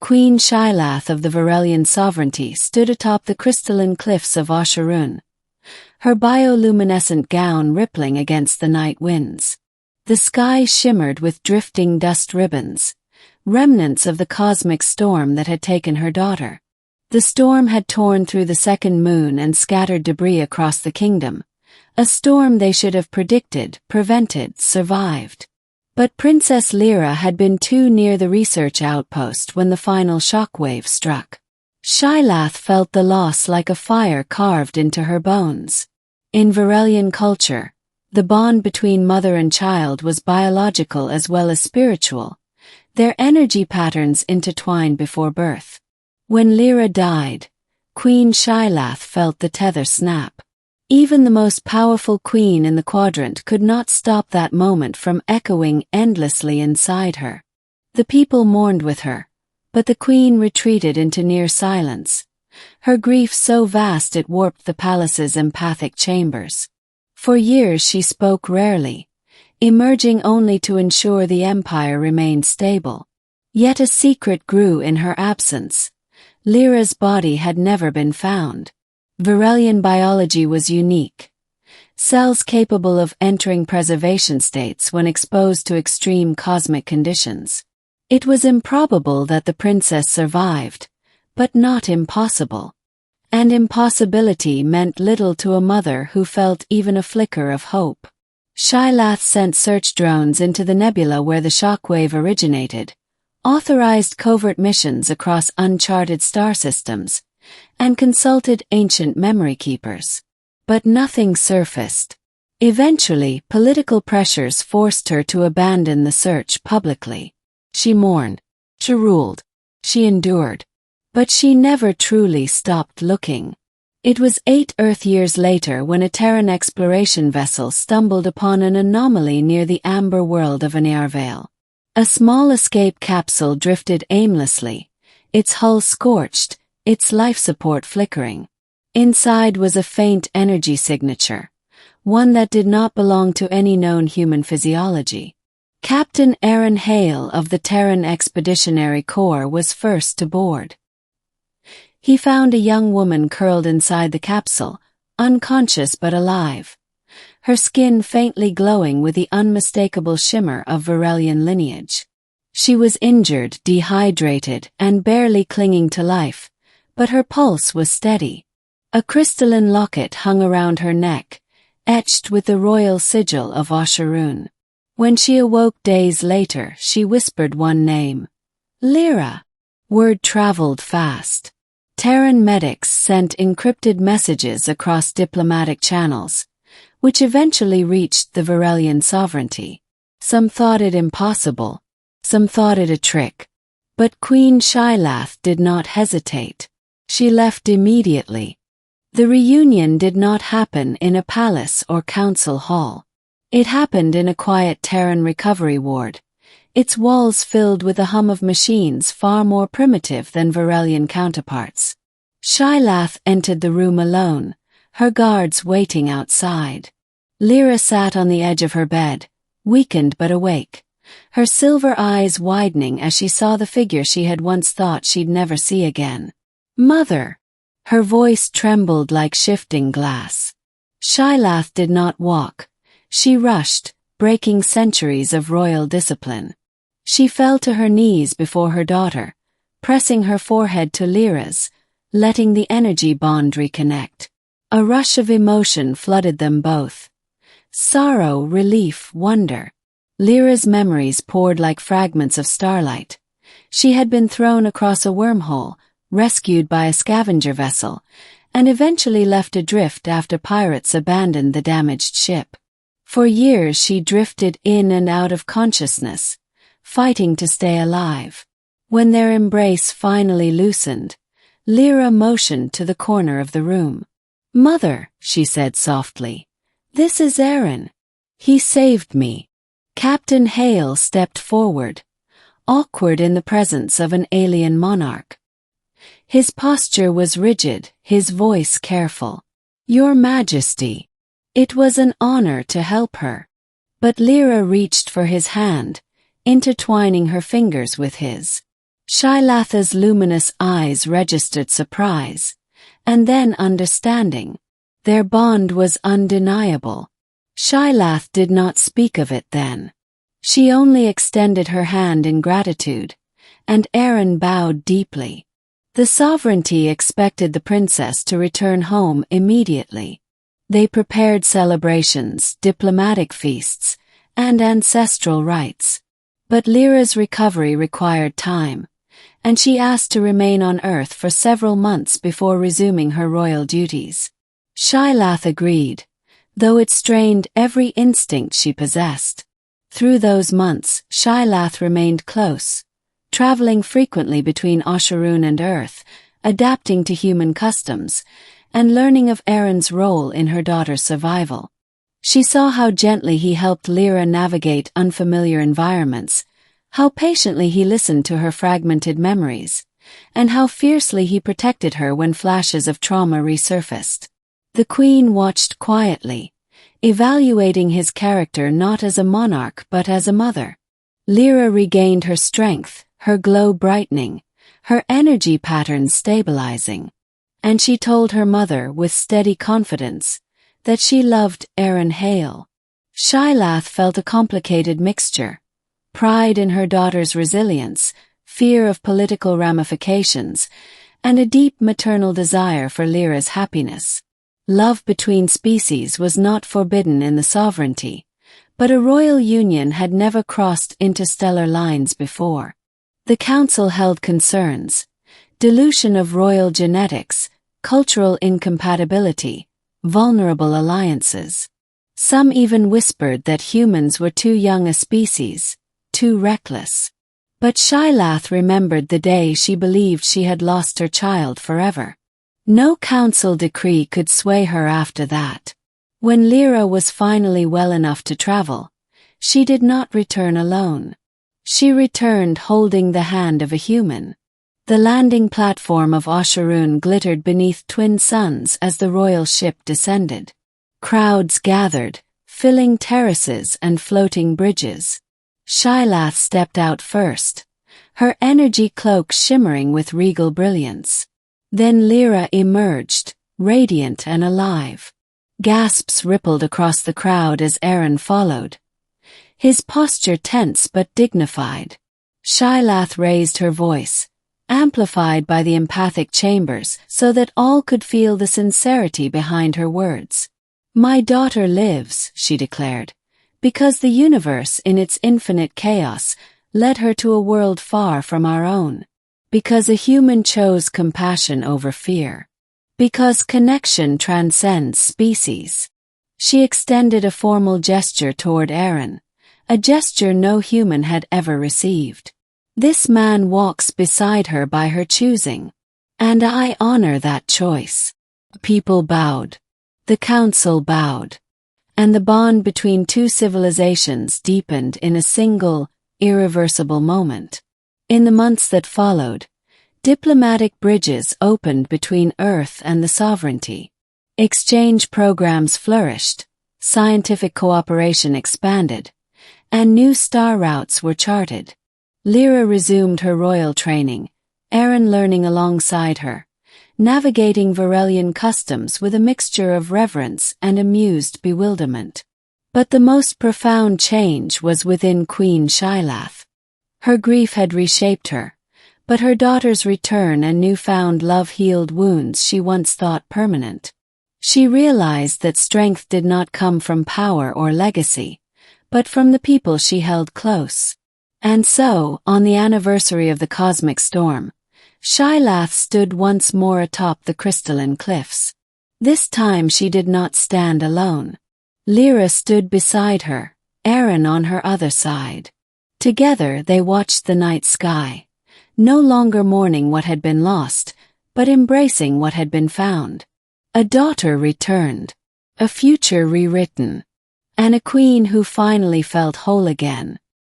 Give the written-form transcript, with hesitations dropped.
Queen Shylath of the Varelian sovereignty stood atop the crystalline cliffs of Osharun, her bioluminescent gown rippling against the night winds. The sky shimmered with drifting dust ribbons, remnants of the cosmic storm that had taken her daughter. The storm had torn through the second moon and scattered debris across the kingdom, a storm they should have predicted, prevented, survived. But Princess Lyra had been too near the research outpost when the final shockwave struck. Shylath felt the loss like a fire carved into her bones. In Varelian culture, the bond between mother and child was biological as well as spiritual, their energy patterns intertwined before birth. When Lyra died, Queen Shylath felt the tether snap. Even the most powerful queen in the quadrant could not stop that moment from echoing endlessly inside her. The people mourned with her, but the queen retreated into near silence, her grief so vast it warped the palace's empathic chambers. For years she spoke rarely, emerging only to ensure the empire remained stable. Yet a secret grew in her absence. Lyra's body had never been found. Varelian biology was unique. Cells capable of entering preservation states when exposed to extreme cosmic conditions. It was improbable that the princess survived, but not impossible. And impossibility meant little to a mother who felt even a flicker of hope. Shylath sent search drones into the nebula where the shockwave originated, authorized covert missions across uncharted star systems, and consulted ancient memory keepers. But nothing surfaced. Eventually, political pressures forced her to abandon the search publicly. She mourned. She ruled. She endured. But she never truly stopped looking. It was 8 Earth years later when a Terran exploration vessel stumbled upon an anomaly near the amber world of Anarvale. A small escape capsule drifted aimlessly, its hull scorched, its life support flickering. Inside was a faint energy signature, one that did not belong to any known human physiology. Captain Aaron Hale of the Terran Expeditionary Corps was first to board. He found a young woman curled inside the capsule, unconscious but alive, her skin faintly glowing with the unmistakable shimmer of Varelian lineage. She was injured, dehydrated, and barely clinging to life, but her pulse was steady. A crystalline locket hung around her neck, etched with the royal sigil of Osharun. When she awoke days later, she whispered one name. Lyra. Word traveled fast. Terran medics sent encrypted messages across diplomatic channels, which eventually reached the Varelian sovereignty. Some thought it impossible, some thought it a trick. But Queen Shylath did not hesitate. She left immediately. The reunion did not happen in a palace or council hall. It happened in a quiet Terran recovery ward, its walls filled with a hum of machines far more primitive than Varelian counterparts. Shylath entered the room alone, her guards waiting outside. Lyra sat on the edge of her bed, weakened but awake, her silver eyes widening as she saw the figure she had once thought she'd never see again. Mother! Her voice trembled like shifting glass. Shylath did not walk. She rushed, breaking centuries of royal discipline. She fell to her knees before her daughter, pressing her forehead to Lyra's, letting the energy bond reconnect. A rush of emotion flooded them both. Sorrow, relief, wonder. Lyra's memories poured like fragments of starlight. She had been thrown across a wormhole, rescued by a scavenger vessel, and eventually left adrift after pirates abandoned the damaged ship. For years she drifted in and out of consciousness, fighting to stay alive. When their embrace finally loosened, Lyra motioned to the corner of the room. Mother, she said softly, this is Aaron. He saved me. Captain Hale stepped forward, awkward in the presence of an alien monarch. His posture was rigid, his voice careful. Your Majesty. It was an honor to help her. But Lyra reached for his hand, intertwining her fingers with his. Shailatha's luminous eyes registered surprise, and then understanding. Their bond was undeniable. Shailath did not speak of it then. She only extended her hand in gratitude, and Aaron bowed deeply. The sovereignty expected the princess to return home immediately. They prepared celebrations, diplomatic feasts, and ancestral rites. But Lyra's recovery required time, and she asked to remain on Earth for several months before resuming her royal duties. Shailath agreed, though it strained every instinct she possessed. Through those months, Shailath remained close, traveling frequently between Osharun and Earth, adapting to human customs, and learning of Aaron's role in her daughter's survival. She saw how gently he helped Lyra navigate unfamiliar environments, how patiently he listened to her fragmented memories, and how fiercely he protected her when flashes of trauma resurfaced. The queen watched quietly, evaluating his character not as a monarch but as a mother. Lyra regained her strength, her glow brightening, her energy patterns stabilizing. And she told her mother with steady confidence that she loved Aaron Hale. Shailath felt a complicated mixture: pride in her daughter's resilience, fear of political ramifications, and a deep maternal desire for Lyra's happiness. Love between species was not forbidden in the sovereignty, but a royal union had never crossed interstellar lines before. The council held concerns: dilution of royal genetics, cultural incompatibility, vulnerable alliances. Some even whispered that humans were too young a species, too reckless. But Shailath remembered the day she believed she had lost her child forever. No council decree could sway her after that. When Lyra was finally well enough to travel, she did not return alone. She returned holding the hand of a human. The landing platform of Osharun glittered beneath twin suns as the royal ship descended. Crowds gathered, filling terraces and floating bridges. Shailath stepped out first, her energy cloak shimmering with regal brilliance. Then Lyra emerged, radiant and alive. Gasps rippled across the crowd as Aaron followed, his posture tense but dignified. Shailath raised her voice, amplified by the empathic chambers so that all could feel the sincerity behind her words. "My daughter lives," she declared, "because the universe in its infinite chaos led her to a world far from our own. Because a human chose compassion over fear. Because connection transcends species." She extended a formal gesture toward Aaron, a gesture no human had ever received. "This man walks beside her by her choosing, and I honor that choice." People bowed. The council bowed. And the bond between two civilizations deepened in a single, irreversible moment. In the months that followed, diplomatic bridges opened between Earth and the sovereignty. Exchange programs flourished, scientific cooperation expanded, and new star routes were charted. Lyra resumed her royal training, Aaron learning alongside her, navigating Varelian customs with a mixture of reverence and amused bewilderment. But the most profound change was within Queen Shailath. Her grief had reshaped her, but her daughter's return and newfound love healed wounds she once thought permanent. She realized that strength did not come from power or legacy, but from the people she held close. And so, on the anniversary of the cosmic storm, Shailath stood once more atop the crystalline cliffs. This time she did not stand alone. Lyra stood beside her, Aaron on her other side. Together they watched the night sky, no longer mourning what had been lost, but embracing what had been found. A daughter returned, a future rewritten, and a queen who finally felt whole again.